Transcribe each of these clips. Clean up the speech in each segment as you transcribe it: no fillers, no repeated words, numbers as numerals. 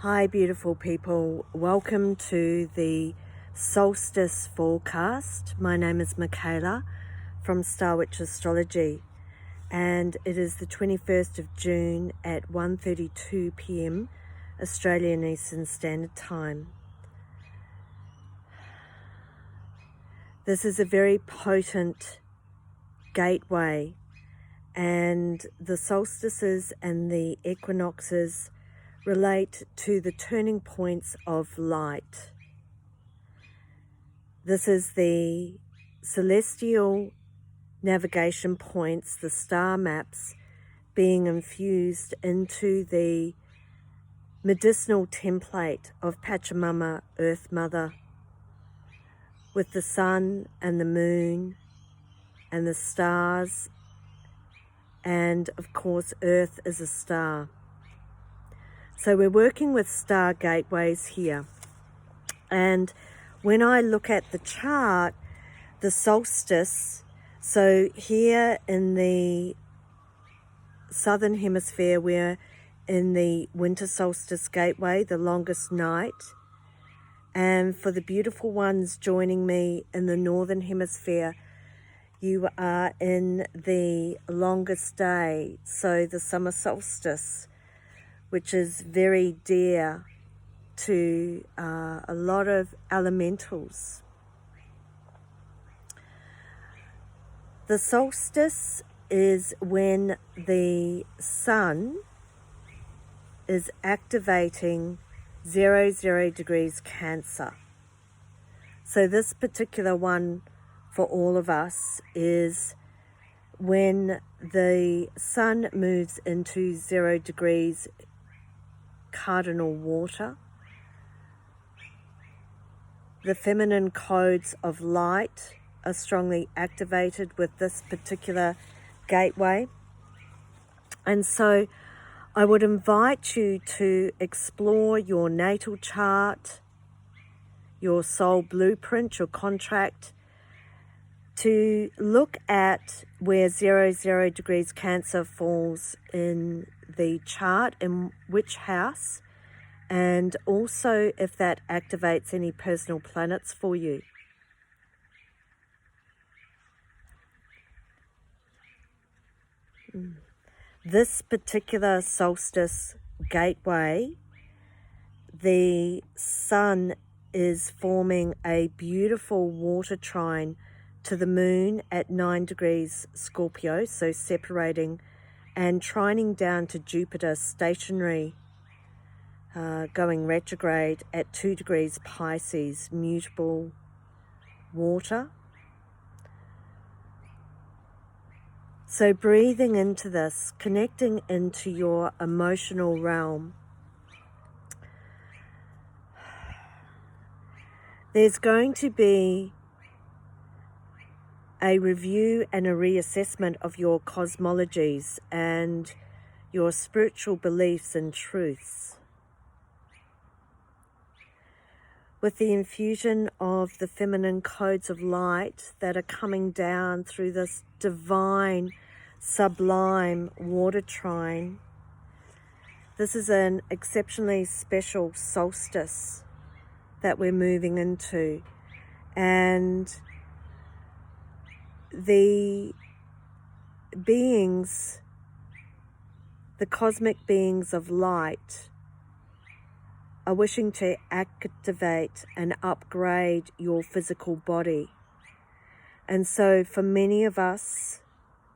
Hi beautiful people, welcome to the Solstice forecast. My name is Mikailah from STar Witch Astrology, and it is the 21st of June at 1:32 p.m. Australian Eastern Standard Time. This is a very potent gateway, and the solstices and the equinoxes relate to the turning points of light. This is the celestial navigation points, the star maps, being infused into the medicinal template of Pachamama, Earth Mother, with the sun and the moon and the stars, and of course Earth is a star. So we're working with star gateways here, and when I look at the chart, the solstice, so here in the southern hemisphere we're in the winter solstice gateway, the longest night, and for the beautiful ones joining me in the northern hemisphere, you are in the longest day, so the summer solstice, which is very dear to a lot of elementals. The solstice is when the sun is activating 00 degrees Cancer. So this particular one for all of us is when the sun moves into 0 degrees cardinal water. The feminine codes of light are strongly activated with this particular gateway. And so I would invite you to explore your natal chart, your soul blueprint, your contract, to look at where 00 degrees Cancer falls in the chart, in which house, and also if that activates any personal planets for you. This particular solstice gateway, the sun is forming a beautiful water trine to the moon at 9 degrees Scorpio, so separating and trining down to Jupiter stationary, going retrograde at 2 degrees Pisces, mutable water. So breathing into this, connecting into your emotional realm. There's going to be a review and a reassessment of your cosmologies and your spiritual beliefs and truths. With the infusion of the feminine codes of light that are coming down through this divine, sublime water trine, this is an exceptionally special solstice that we're moving into, and the beings, the cosmic beings of light, are wishing to activate and upgrade your physical body. And so for many of us,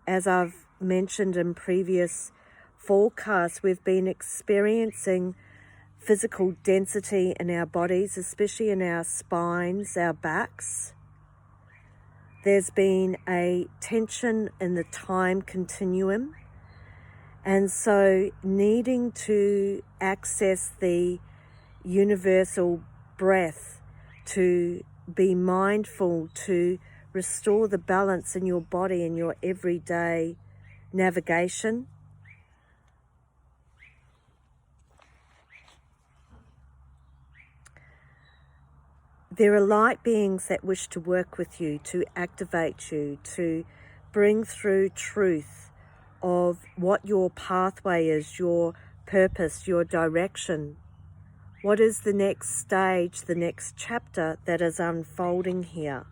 as I've mentioned in previous forecasts, we've been experiencing physical density in our bodies, especially in our spines, our backs. There's been a tension in the time continuum, and so needing to access the universal breath, to be mindful, to restore the balance in your body in your everyday navigation. There are light beings that wish to work with you, to activate you, to bring through truth of what your pathway is, your purpose, your direction. What is the next stage, the next chapter that is unfolding here?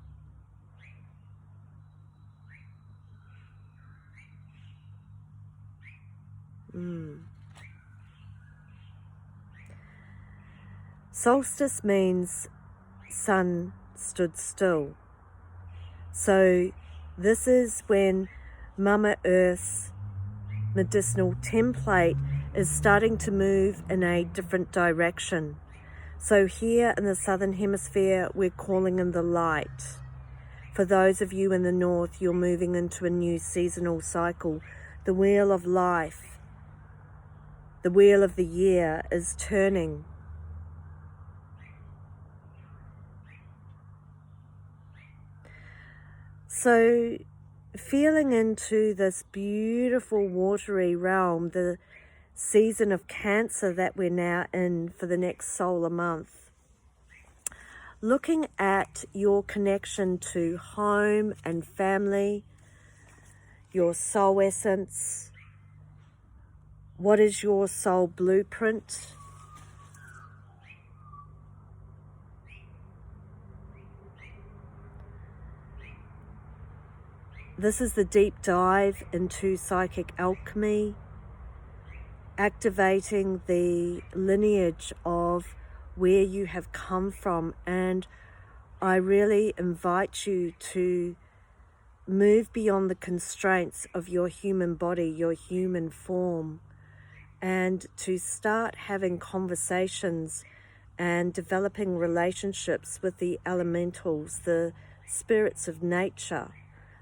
Solstice means sun stood still. So this is when Mama Earth's medicinal template is starting to move in a different direction. So here in the Southern Hemisphere, we're calling in the light. For those of you in the North, you're moving into a new seasonal cycle. The wheel of life, the wheel of the year is turning. So feeling into this beautiful watery realm, the season of Cancer that we're now in for the next solar month, looking at your connection to home and family, your soul essence, what is your soul blueprint? This is the deep dive into psychic alchemy, activating the lineage of where you have come from. And I really invite you to move beyond the constraints of your human body, your human form, and to start having conversations and developing relationships with the elementals, the spirits of nature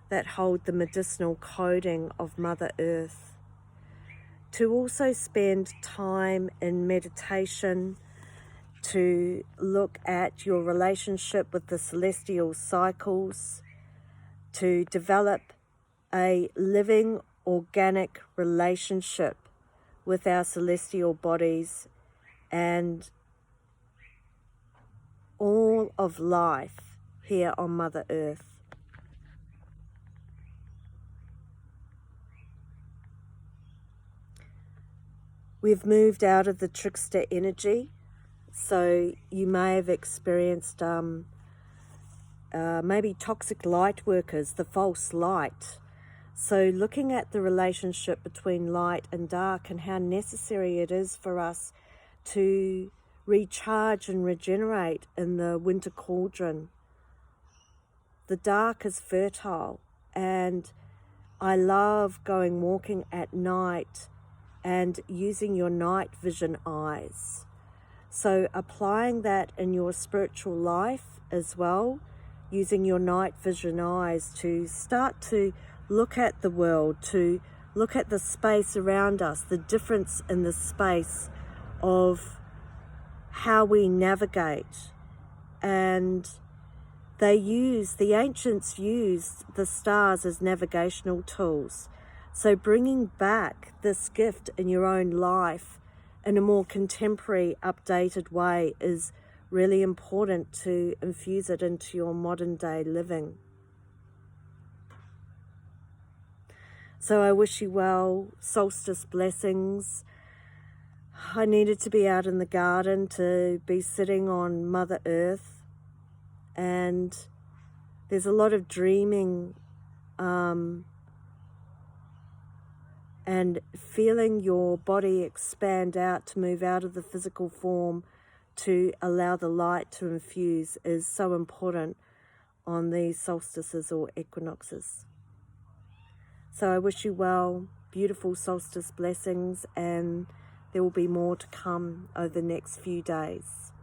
that hold the medicinal coding of Mother Earth. To also spend time in meditation, to look at your relationship with the celestial cycles, to develop a living, organic relationship with our celestial bodies and all of life here on Mother Earth. We've moved out of the trickster energy, so you may have experienced maybe toxic light workers, the false light. So looking at the relationship between light and dark and how necessary it is for us to recharge and regenerate in the winter cauldron. The dark is fertile, and I love going walking at night and using your night vision eyes. So applying that in your spiritual life as well, using your night vision eyes to start to look at the world, to look at the space around us, the difference in the space of how we navigate. And the ancients used the stars as navigational tools. So bringing back this gift in your own life in a more contemporary, updated way is really important to infuse it into your modern day living. So I wish you well, solstice blessings. I needed to be out in the garden, to be sitting on Mother Earth, and there's a lot of dreaming and feeling your body expand out to move out of the physical form to allow the light to infuse is so important on these solstices or equinoxes. So I wish you well, beautiful solstice blessings, and there will be more to come over the next few days.